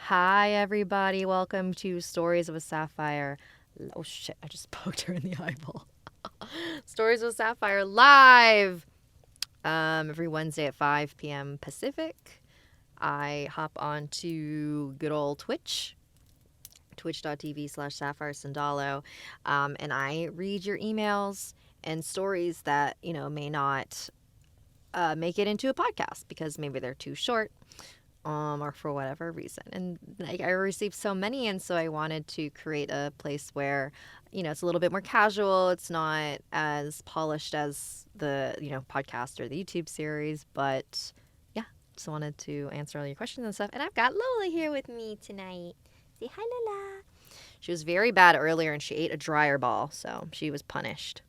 Hi, everybody. Welcome to Stories with Sapphire. Oh, shit. I just poked her in the eyeball. Stories with Sapphire live every Wednesday at 5 p.m. Pacific. I hop on to good old Twitch, twitch.tv/Sapphire Sandalo, and I read your emails and stories that, may not make it into a podcast because maybe they're too short or for whatever reason. And I received so many, and so I wanted to create a place where, it's a little bit more casual. It's not as polished as the, podcast or the YouTube series, but yeah, just wanted to answer all your questions and stuff. And I've got Lola here with me tonight. Say hi, Lola. She was very bad earlier, and she ate a dryer ball, so she was punished.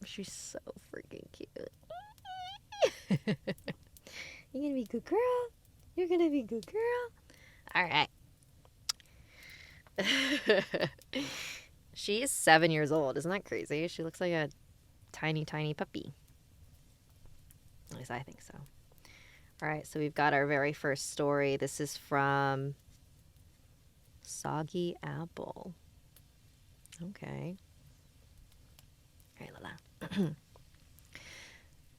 She's so freaking cute. You're gonna be a good girl. You're gonna be a good girl. All right. She is 7 years old. Isn't that crazy? She looks like a tiny, tiny puppy. At least I think so. All right, so we've got our very first story. This is from Soggy Apple. Okay. All right, Lola.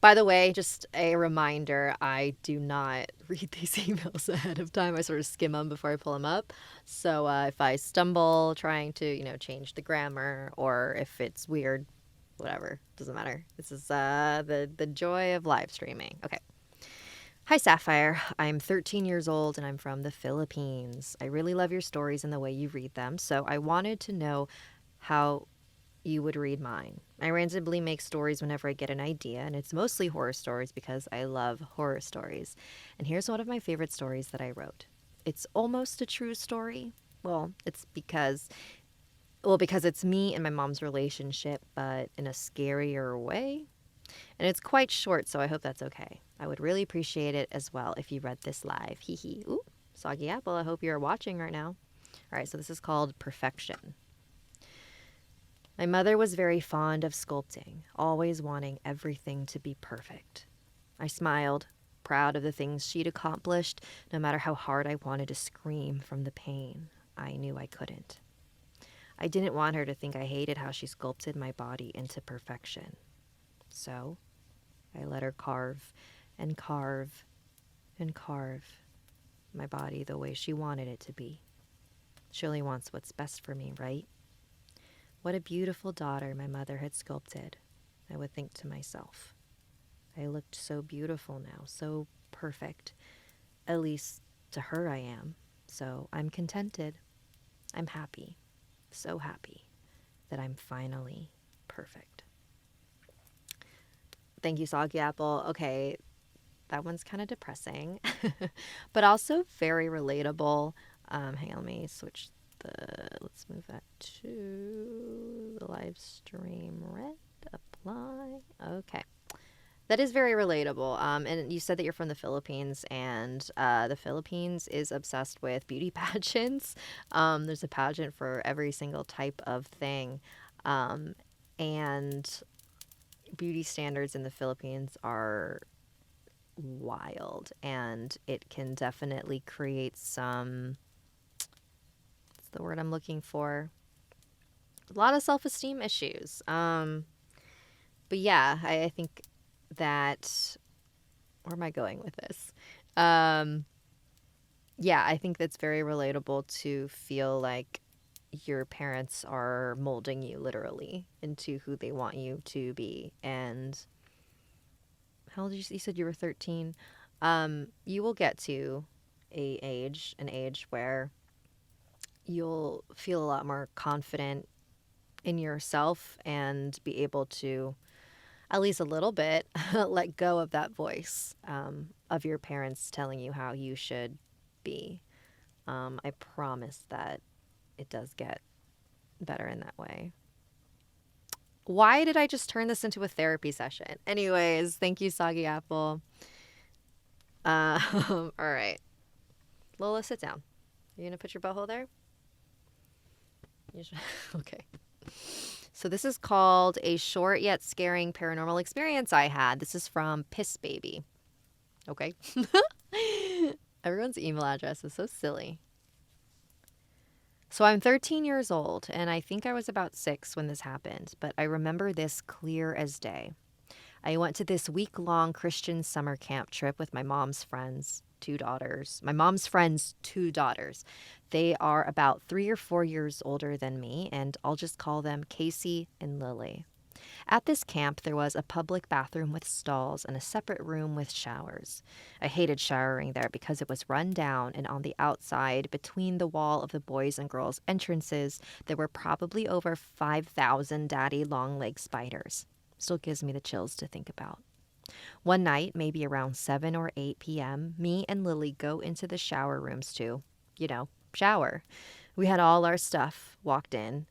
By the way, just a reminder, I do not read these emails ahead of time. I sort of skim them before I pull them up. So if I stumble trying to, change the grammar, or if it's weird, whatever, doesn't matter. This is the joy of live streaming. Okay. Hi, Sapphire. I'm 13 years old and I'm from the Philippines. I really love your stories and the way you read them, so I wanted to know how you would read mine. I randomly make stories whenever I get an idea, and it's mostly horror stories because I love horror stories. And here's one of my favorite stories that I wrote. It's almost a true story. It's because it's me and my mom's relationship, but in a scarier way. And it's quite short, so I hope that's okay. I would really appreciate it as well if you read this live. Hee hee. Ooh, Soggy Apple, I hope you're watching right now. All right, so this is called Perfection. My mother was very fond of sculpting, always wanting everything to be perfect. I smiled, proud of the things she'd accomplished, no matter how hard I wanted to scream from the pain. I knew I couldn't. I didn't want her to think I hated how she sculpted my body into perfection. So I let her carve and carve and carve my body the way she wanted it to be. She only wants what's best for me, right? What a beautiful daughter my mother had sculpted, I would think to myself. I looked so beautiful now, so perfect. At least to her I am. So I'm contented. I'm happy, so happy that I'm finally perfect. Thank you, Soggy Apple. Okay, that one's kind of depressing, but also very relatable. Hang on, let me switch let's move that to the live stream. Red, apply. Okay. That is very relatable. And you said that you're from the Philippines, and the Philippines is obsessed with beauty pageants. There's a pageant for every single type of thing. And beauty standards in the Philippines are wild, and it can definitely create some, what's the word I'm looking for? A lot of self-esteem issues. But yeah, I think that, where am I going with this? Yeah, I think that's very relatable to feel like your parents are molding you literally into who they want you to be. And how old did you said you were 13? You will get to an age where you'll feel a lot more confident in yourself and be able to, at least a little bit, let go of that voice of your parents telling you how you should be. I promise that it does get better in that way. Why did I just turn this into a therapy session? Anyways, thank you, Soggy Apple. All right. Lola, sit down. You gonna put your butthole there? Okay. So this is called A Short Yet Scaring Paranormal Experience I Had. This is from Piss Baby. Okay. Everyone's email address is so silly. So I'm 13 years old, and I think I was about 6 when this happened, but I remember this clear as day. I went to this week-long Christian summer camp trip with my mom's friends, 2 daughters. My mom's friends' 2 daughters. They are about 3 or 4 years older than me, and I'll just call them Casey and Lily. At this camp, there was a public bathroom with stalls and a separate room with showers. I hated showering there because it was run down, and on the outside, between the wall of the boys' and girls' entrances, there were probably over 5,000 daddy long leg spiders. Still gives me the chills to think about. One night, maybe around 7 or 8 p.m., me and Lily go into the shower rooms to, shower. We had all our stuff, walked in.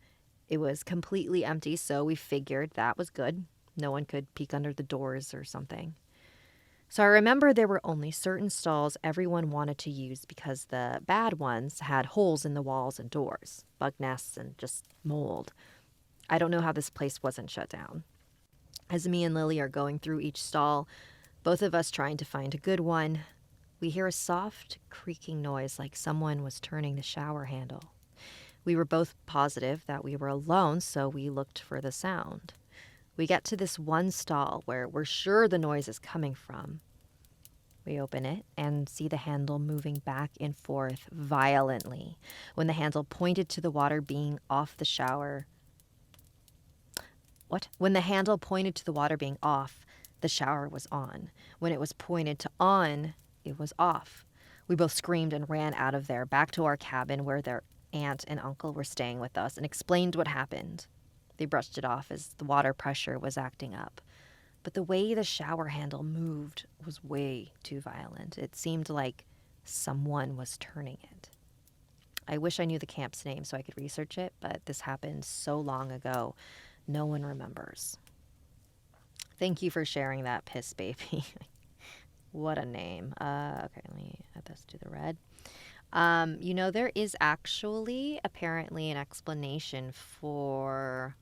It was completely empty, so we figured that was good. No one could peek under the doors or something. So I remember there were only certain stalls everyone wanted to use because the bad ones had holes in the walls and doors, bug nests, and just mold. I don't know how this place wasn't shut down. As me and Lily are going through each stall, both of us trying to find a good one, we hear a soft creaking noise like someone was turning the shower handle. We were both positive that we were alone, so we looked for the sound. We get to this one stall where we're sure the noise is coming from. We open it and see the handle moving back and forth violently. When the handle pointed to the water being off the shower, When the handle pointed to the water being off, the shower was on. When it was pointed to on, it was off. We both screamed and ran out of there, back to our cabin where their aunt and uncle were staying with us, and explained what happened. They brushed it off as the water pressure was acting up. But the way the shower handle moved was way too violent. It seemed like someone was turning it. I wish I knew the camp's name so I could research it, but this happened so long ago. No one remembers. Thank you for sharing that, Piss Baby. What a name. Okay, let me add this to the red. There is actually apparently an explanation for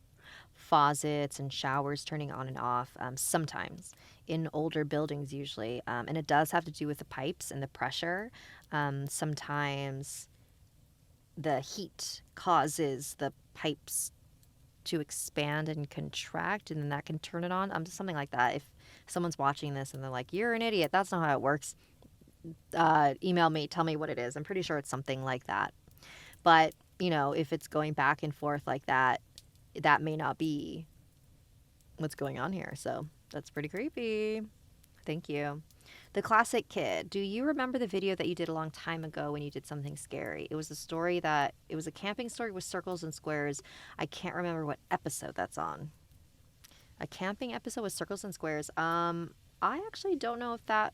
faucets and showers turning on and off sometimes in older buildings usually. And it does have to do with the pipes and the pressure. Sometimes the heat causes the pipes to expand and contract, and then that can turn it on. Something like that. If someone's watching this and they're like, "You're an idiot. That's not how it works," email me. Tell me what it is. I'm pretty sure it's something like that. But if it's going back and forth like that, that may not be what's going on here. So that's pretty creepy. Thank you. The Classic Kid. Do you remember the video that you did a long time ago when you did something scary? It was a camping story with circles and squares. I can't remember what episode that's on. A camping episode with circles and squares. I actually don't know if that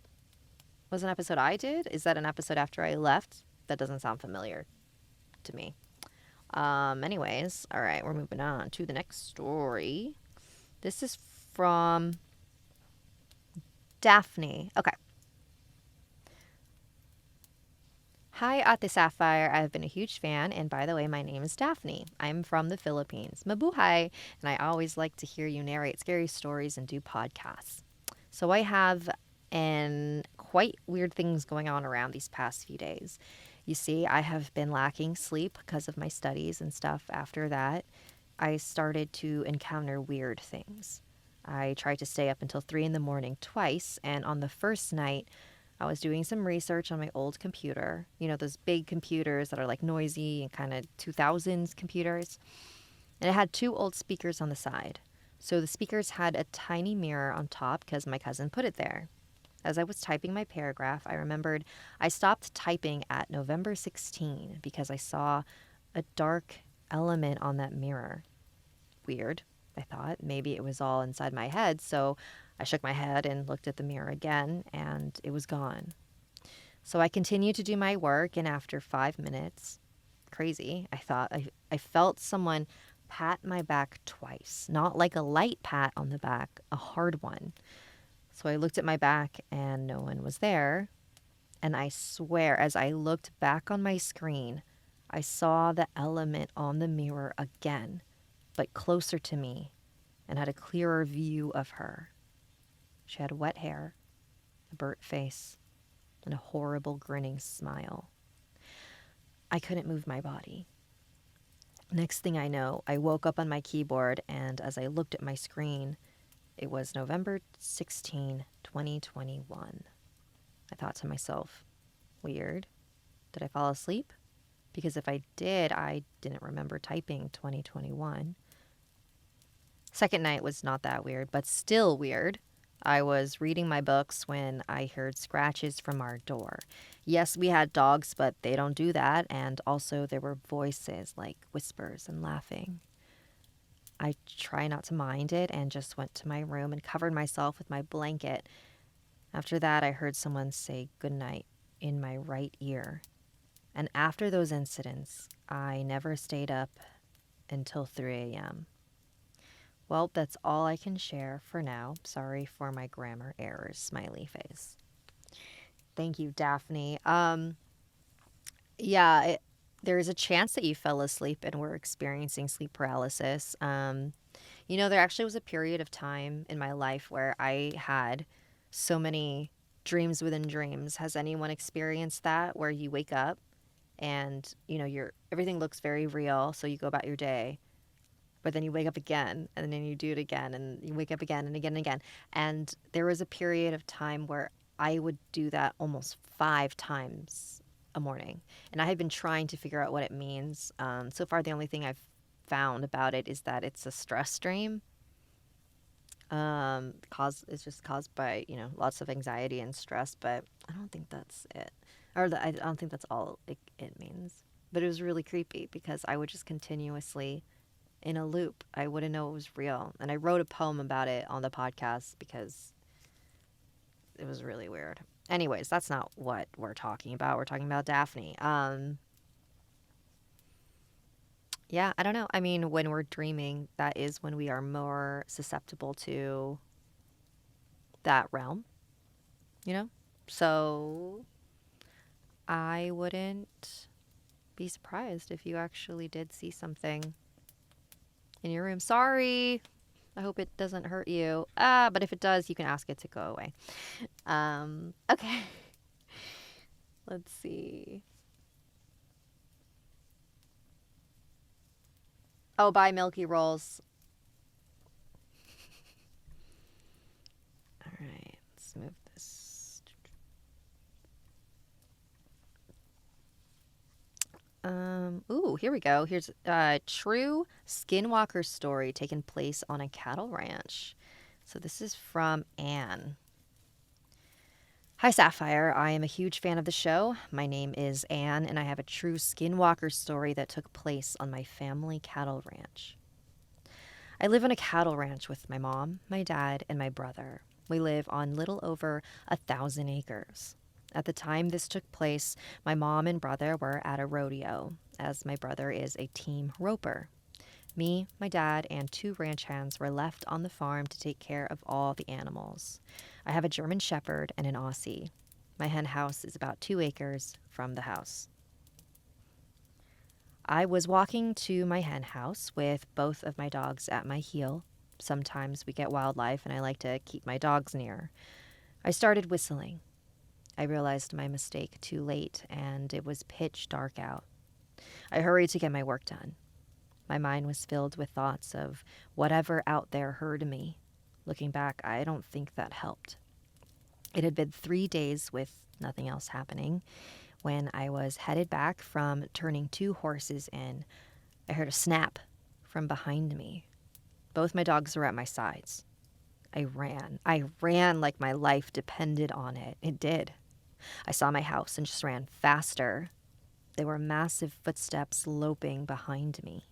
was an episode I did. Is that an episode after I left? That doesn't sound familiar to me. Anyways, all right, we're moving on to the next story. This is from Daphne. Okay. Hi, Ate Sapphire. I've been a huge fan, and by the way, my name is Daphne. I'm from the Philippines. Mabuhay! And I always like to hear you narrate scary stories and do podcasts. So I have quite weird things going on around these past few days. You see, I have been lacking sleep because of my studies and stuff. After that, I started to encounter weird things. I tried to stay up until 3 in the morning twice, and on the first night, I was doing some research on my old computer. Those big computers that are like noisy and kind of 2000s computers. And it had 2 old speakers on the side. So the speakers had a tiny mirror on top because my cousin put it there. As I was typing my paragraph, I remembered I stopped typing at November 16 because I saw a dark element on that mirror. Weird, I thought. Maybe it was all inside my head, so I shook my head and looked at the mirror again, and it was gone. So I continued to do my work, and after 5 minutes, crazy, I thought, I felt someone pat my back twice. Not like a light pat on the back, a hard one. So I looked at my back, and no one was there. And I swear, as I looked back on my screen, I saw the element on the mirror again, but closer to me, and had a clearer view of her. She had wet hair, a burnt face, and a horrible grinning smile. I couldn't move my body. Next thing I know, I woke up on my keyboard, and as I looked at my screen, it was November 16, 2021. I thought to myself, weird. Did I fall asleep? Because if I did, I didn't remember typing 2021. Second night was not that weird, but still weird. I was reading my books when I heard scratches from our door. Yes, we had dogs, but they don't do that. And also, there were voices like whispers and laughing. I try not to mind it and just went to my room and covered myself with my blanket. After that, I heard someone say goodnight in my right ear. And after those incidents, I never stayed up until 3 a.m. Well, that's all I can share for now. Sorry for my grammar errors, smiley face. Thank you, Daphne. Yeah, there's a chance that you fell asleep and were experiencing sleep paralysis. There actually was a period of time in my life where I had so many dreams within dreams. Has anyone experienced that, where you wake up and, everything looks very real, so you go about your day, but then you wake up again, and then you do it again, and you wake up again and again and again. And there was a period of time where I would do that almost 5 times a morning. And I had been trying to figure out what it means. So far, the only thing I've found about it is that it's a stress dream. It's just caused by, lots of anxiety and stress, but I don't think that's it. I don't think that's all it means. But it was really creepy because I would just continuously in a loop. I wouldn't know it was real. And I wrote a poem about it on the podcast because it was really weird. Anyways, that's not what we're talking about. We're talking about Daphne. Yeah, I don't know. I mean, when we're dreaming, that is when we are more susceptible to that realm, So I wouldn't be surprised if you actually did see something in your room. Sorry. I hope it doesn't hurt you. But if it does, you can ask it to go away. Okay. Let's see. Oh, bye, Milky Rolls. All right. Let's move this. Here we go. Here's a true skinwalker story taking place on a cattle ranch. So this is from Anne. Hi, Sapphire. I am a huge fan of the show. My name is Anne, and I have a true skinwalker story that took place on my family cattle ranch. I live on a cattle ranch with my mom, my dad, and my brother. We live on little over 1,000 acres. At the time this took place, my mom and brother were at a rodeo, as my brother is a team roper. Me, my dad, and 2 ranch hands were left on the farm to take care of all the animals. I have a German Shepherd and an Aussie. My hen house is about 2 acres from the house. I was walking to my hen house with both of my dogs at my heel. Sometimes we get wildlife, and I like to keep my dogs near. I started whistling. I realized my mistake too late, and it was pitch dark out. I hurried to get my work done. My mind was filled with thoughts of whatever out there heard me. Looking back, I don't think that helped. It had been 3 days with nothing else happening. When I was headed back from turning 2 horses in, I heard a snap from behind me. Both my dogs were at my sides. I ran. I ran like my life depended on it. It did. I saw my house and just ran faster. There were massive footsteps loping behind me.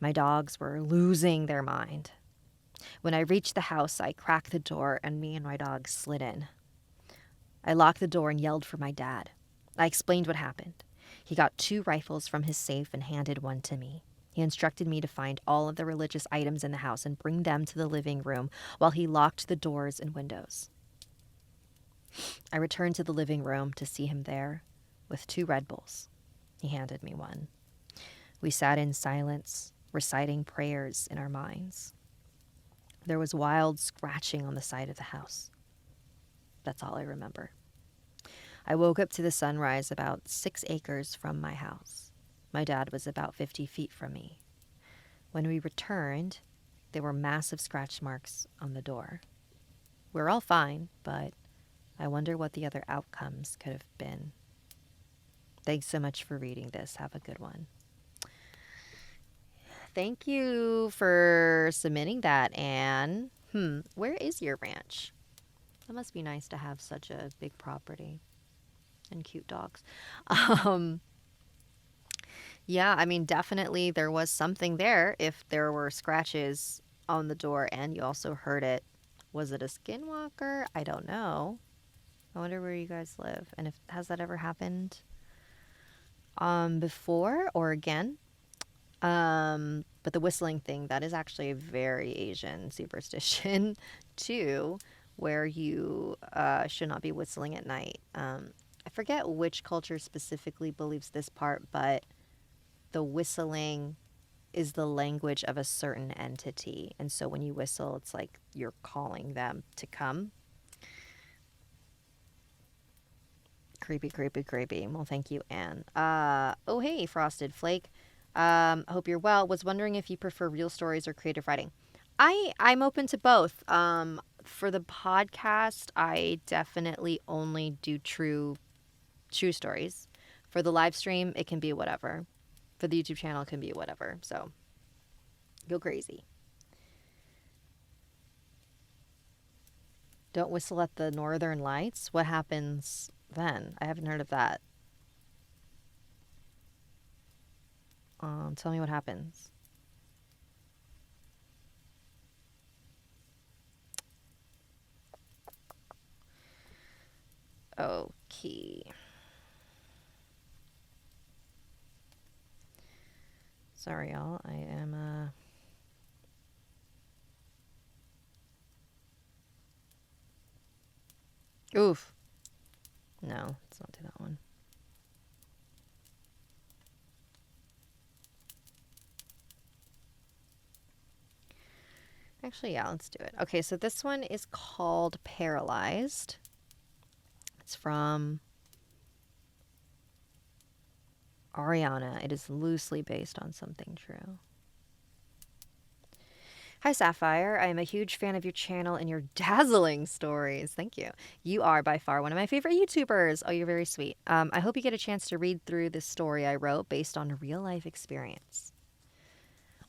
My dogs were losing their mind. When I reached the house, I cracked the door and me and my dog slid in. I locked the door and yelled for my dad. I explained what happened. He got 2 rifles from his safe and handed one to me. He instructed me to find all of the religious items in the house and bring them to the living room while he locked the doors and windows. I returned to the living room to see him there with 2 Red Bulls. He handed me one. We sat in silence, reciting prayers in our minds. There was wild scratching on the side of the house. That's all I remember. I woke up to the sunrise about 6 acres from my house. My dad was about 50 feet from me. When we returned, there were massive scratch marks on the door. We're all fine, but I wonder what the other outcomes could have been. Thanks so much for reading this. Have a good one. Thank you for submitting that, Anne. Where is your ranch? That must be nice to have such a big property and cute dogs. Um, yeah, I mean, definitely there was something there if there were scratches on the door and you also heard it. Was it a skinwalker? I don't know. I wonder where you guys live and if has that ever happened before or again? But the whistling thing, that is actually a very Asian superstition too, where you should not be whistling at night. I forget which culture specifically believes this part, but the whistling is the language of a certain entity. And so when you whistle, it's like you're calling them to come. Creepy, creepy, creepy. Well, thank you, Anne. Oh, hey, Frosted Flake. Hope you're well. Was wondering if you prefer real stories or creative writing. I'm open to both. For the podcast, I definitely only do true stories. For the live stream, it can be whatever. For the YouTube channel, it can be whatever. So, go crazy. Don't whistle at the northern lights. What happens then? I haven't heard of that. Tell me what happens. Okay. Sorry, y'all. I am, Oof. No, let's not do that one. Actually, yeah, let's do it. Okay, so this one is called Paralyzed. It's from Ariana. It is loosely based on something true. Hi, Sapphire. I am a huge fan of your channel and your dazzling stories. Thank you. You are by far one of my favorite YouTubers. Oh, you're very sweet. I hope you get a chance to read through this story I wrote based on a real-life experience.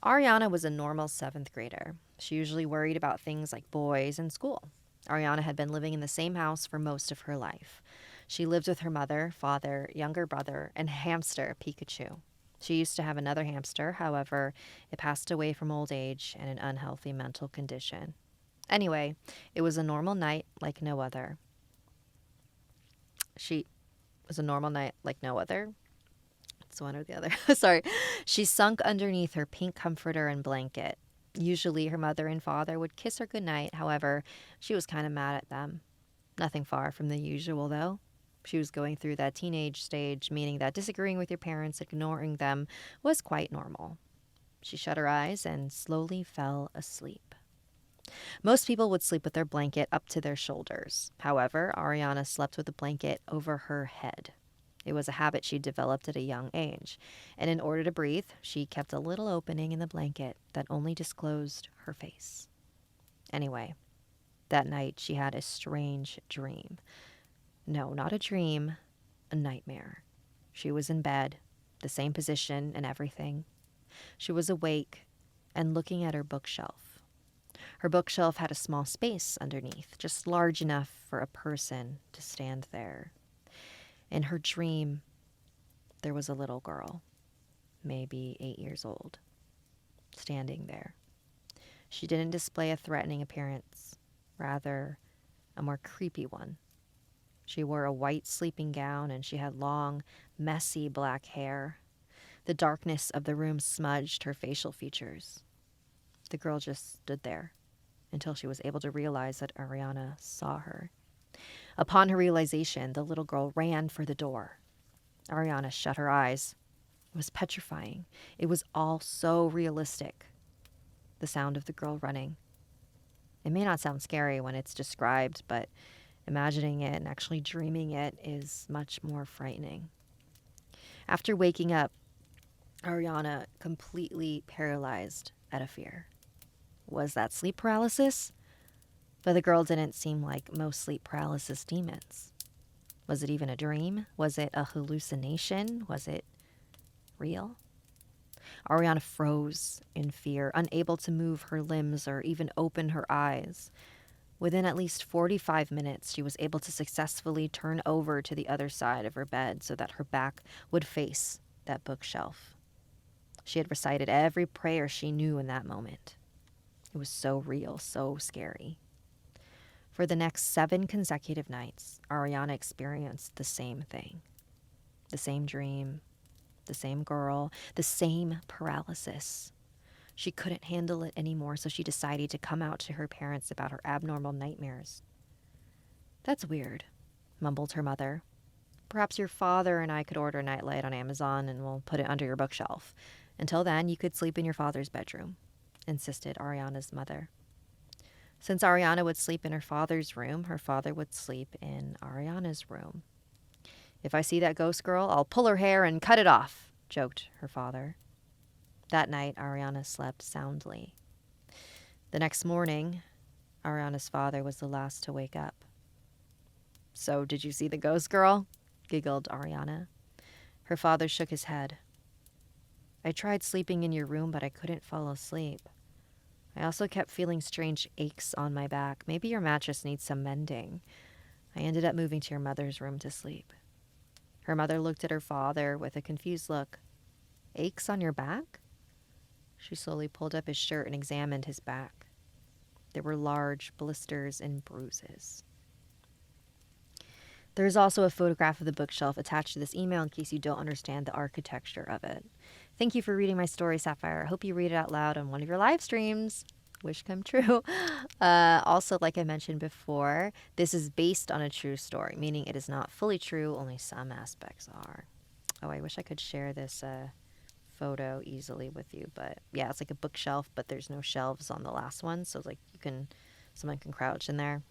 Ariana was a normal 7th grader. She usually worried about things like boys and school. Ariana had been living in the same house for most of her life. She lived with her mother, father, younger brother, and hamster, Pikachu. She used to have another hamster, however, it passed away from old age and an unhealthy mental condition. Anyway, it was a normal night like no other. She was a normal night like no other. It's one or the other. Sorry. She sunk underneath her pink comforter and blanket. Usually her mother and father would kiss her goodnight. However, she was kind of mad at them. Nothing far from the usual, though. She was going through that teenage stage, meaning that disagreeing with your parents, ignoring them, was quite normal. She shut her eyes and slowly fell asleep. Most people would sleep with their blanket up to their shoulders. However, Ariana slept with the blanket over her head. It was a habit she developed at a young age, and in order to breathe, she kept a little opening in the blanket that only disclosed her face. Anyway, that night she had a strange dream. No, not a dream, a nightmare. She was in bed, the same position and everything. She was awake and looking at her bookshelf. Her bookshelf had a small space underneath, just large enough for a person to stand there. In her dream, there was a little girl, maybe 8 years old, standing there. She didn't display a threatening appearance, rather a more creepy one. She wore a white sleeping gown and she had long, messy black hair. The darkness of the room smudged her facial features. The girl just stood there until she was able to realize that Ariana saw her. Upon her realization, the little girl ran for the door. Ariana shut her eyes. It was petrifying. It was all so realistic. The sound of the girl running. It may not sound scary when it's described, but Imagining it and actually dreaming it is much more frightening. After waking up, Ariana completely paralyzed out of fear. Was that sleep paralysis? But the girl didn't seem like most sleep paralysis demons. Was it even a dream? Was it a hallucination? Was it real? Ariana froze in fear, unable to move her limbs or even open her eyes. Within at least 45 minutes, she was able to successfully turn over to the other side of her bed so that her back would face that bookshelf. She had recited every prayer she knew in that moment. It was so real, so scary. For the next 7 consecutive nights, Ariana experienced the same thing. The same dream, the same girl, the same paralysis. She couldn't handle it anymore, so she decided to come out to her parents about her abnormal nightmares. "That's weird," mumbled her mother. "Perhaps your father and I could order a nightlight on Amazon and we'll put it under your bookshelf. Until then, you could sleep in your father's bedroom," insisted Ariana's mother. Since Ariana would sleep in her father's room, her father would sleep in Ariana's room. "If I see that ghost girl, I'll pull her hair and cut it off," joked her father. That night, Ariana slept soundly. The next morning, Ariana's father was the last to wake up. "So, did you see the ghost girl?" giggled Ariana. Her father shook his head. "I tried sleeping in your room, but I couldn't fall asleep. I also kept feeling strange aches on my back. Maybe your mattress needs some mending. I ended up moving to your mother's room to sleep." Her mother looked at her father with a confused look. "Aches on your back?" She slowly pulled up his shirt and examined his back. There were large blisters and bruises. There is also a photograph of the bookshelf attached to this email in case you don't understand the architecture of it. Thank you for reading my story, Sapphire. I hope you read it out loud on one of your live streams. Wish come true. Also, like I mentioned before, this is based on a true story, meaning it is not fully true, only some aspects are. Oh, I wish I could share this photo easily with you, but yeah, it's like a bookshelf, but there's no shelves on the last one, so it's like someone can crouch in there.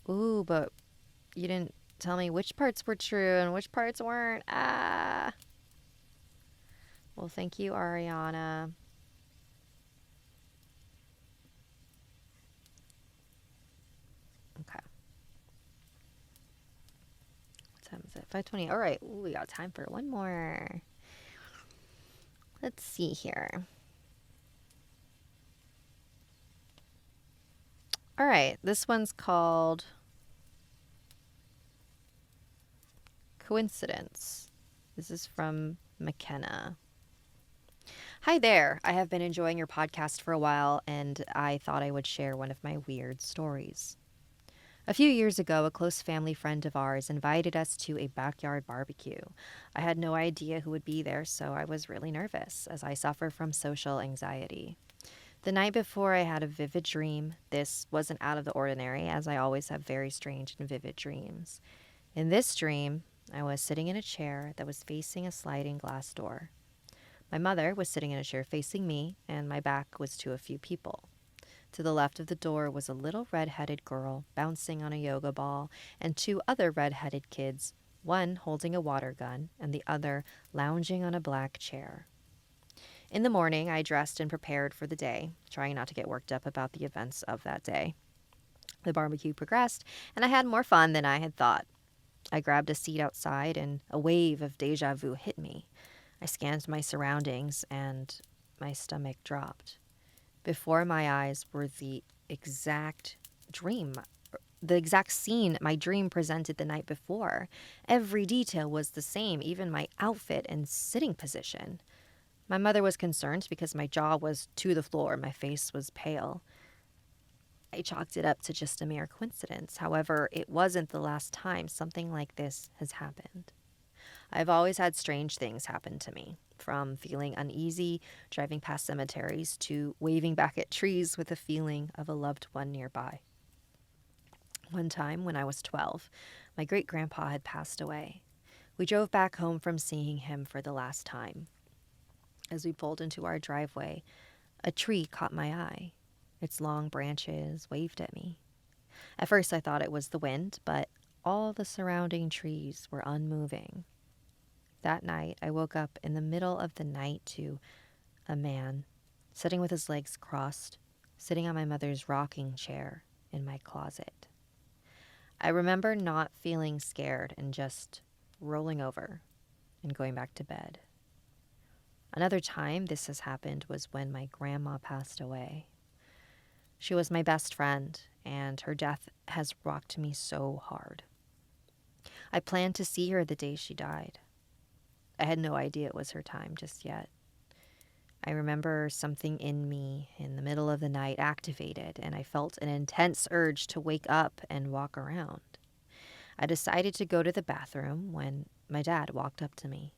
Ooh, but you didn't tell me which parts were true and which parts weren't. Well, thank you, Ariana. Okay. What time is it? 5:20. All right. Ooh, we got time for one more. Let's see here. All right. This one's called Coincidence. This is from McKenna. "Hi there. I have been enjoying your podcast for a while, and I thought I would share one of my weird stories. A few years ago, a close family friend of ours invited us to a backyard barbecue. I had no idea who would be there, so I was really nervous, as I suffer from social anxiety. The night before, I had a vivid dream. This wasn't out of the ordinary, as I always have very strange and vivid dreams. In this dream, I was sitting in a chair that was facing a sliding glass door. My mother was sitting in a chair facing me, and my back was to a few people. To the left of the door was a little red-headed girl bouncing on a yoga ball, and 2 other red-headed kids, one holding a water gun and the other lounging on a black chair. In the morning, I dressed and prepared for the day, trying not to get worked up about the events of that day. The barbecue progressed, and I had more fun than I had thought. I grabbed a seat outside, and a wave of deja vu hit me. I scanned my surroundings, and my stomach dropped. Before my eyes were the exact scene my dream presented the night before. Every detail was the same, even my outfit and sitting position. My mother was concerned because my jaw was to the floor, my face was pale. I chalked it up to just a mere coincidence. However, it wasn't the last time something like this has happened. I've always had strange things happen to me, from feeling uneasy driving past cemeteries to waving back at trees with the feeling of a loved one nearby. One time, when I was 12, my great-grandpa had passed away. We drove back home from seeing him for the last time. As we pulled into our driveway, a tree caught my eye. Its long branches waved at me. At first, I thought it was the wind, but all the surrounding trees were unmoving. That night, I woke up in the middle of the night to a man sitting with his legs crossed, sitting on my mother's rocking chair in my closet. I remember not feeling scared and just rolling over and going back to bed. Another time this has happened was when my grandma passed away. She was my best friend, and her death has rocked me so hard. I planned to see her the day she died. I had no idea it was her time just yet. I remember something in me in the middle of the night activated, and I felt an intense urge to wake up and walk around. I decided to go to the bathroom when my dad walked up to me.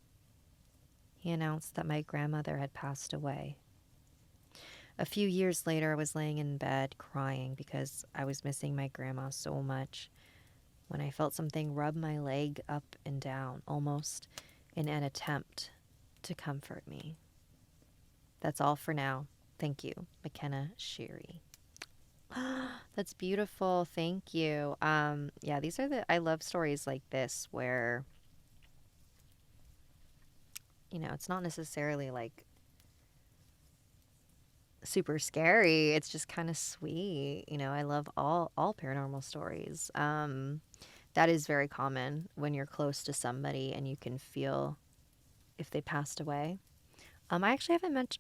He announced that my grandmother had passed away. A few years later, I was laying in bed crying because I was missing my grandma so much when I felt something rub my leg up and down, almost in an attempt to comfort me. That's all for now. Thank you, McKenna Sherry. That's beautiful. Thank you. Yeah, I love stories like this where, it's not necessarily like super scary. It's just kind of sweet. I love all paranormal stories. That is very common when you're close to somebody and you can feel if they passed away. I actually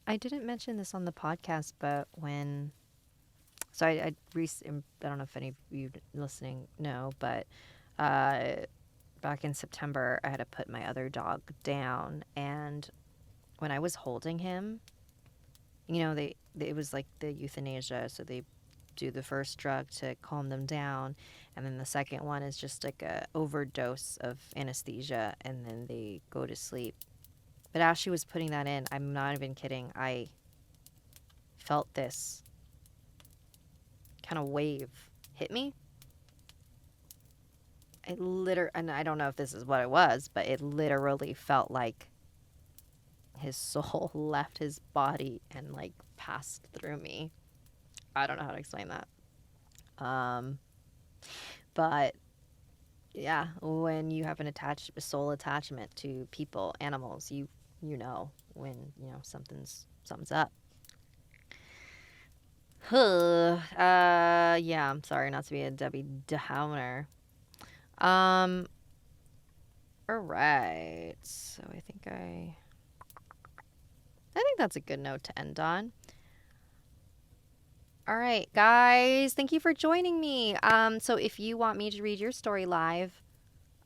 I didn't mention this on the podcast, but I don't know if any of you listening know, but back in September, I had to put my other dog down, and when I was holding him, it was like the euthanasia, so they do the first drug to calm them down, and then the second one is just like a overdose of anesthesia, and then they go to sleep. But as she was putting that in, I'm not even kidding, I felt this kind of wave hit me. And I don't know if this is what it was, but it literally felt like his soul left his body and like passed through me. I don't know how to explain that. But yeah, when you have a soul attachment to people, animals, you know when something's up. Yeah, I'm sorry not to be a Debbie Downer. All right. So I think that's a good note to end on. All right, guys, thank you for joining me. So if you want me to read your story live,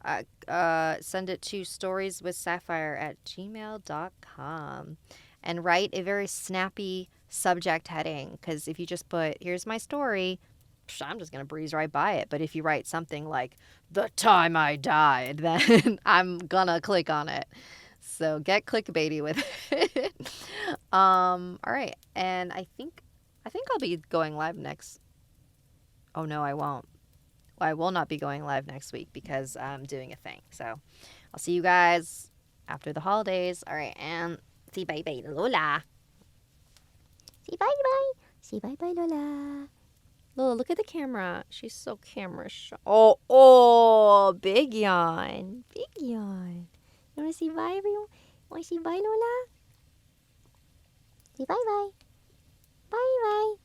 send it to storieswithsapphire@gmail.com and write a very snappy subject heading, because if you just put, here's my story, I'm just going to breeze right by it. But if you write something like, the time I died, then I'm going to click on it. So get clickbaity with it. All right. And I think I'll be going live next. Oh, no, I won't. Well, I will not be going live next week because I'm doing a thing. So I'll see you guys after the holidays. All right. And say bye-bye, Lola. Say bye-bye. Say bye-bye, Lola. Lola, look at the camera. She's so camera shy. Oh, big yawn. Big yawn. You want to say bye, everyone? Want to say bye, Lola? Say bye-bye. Bye-bye.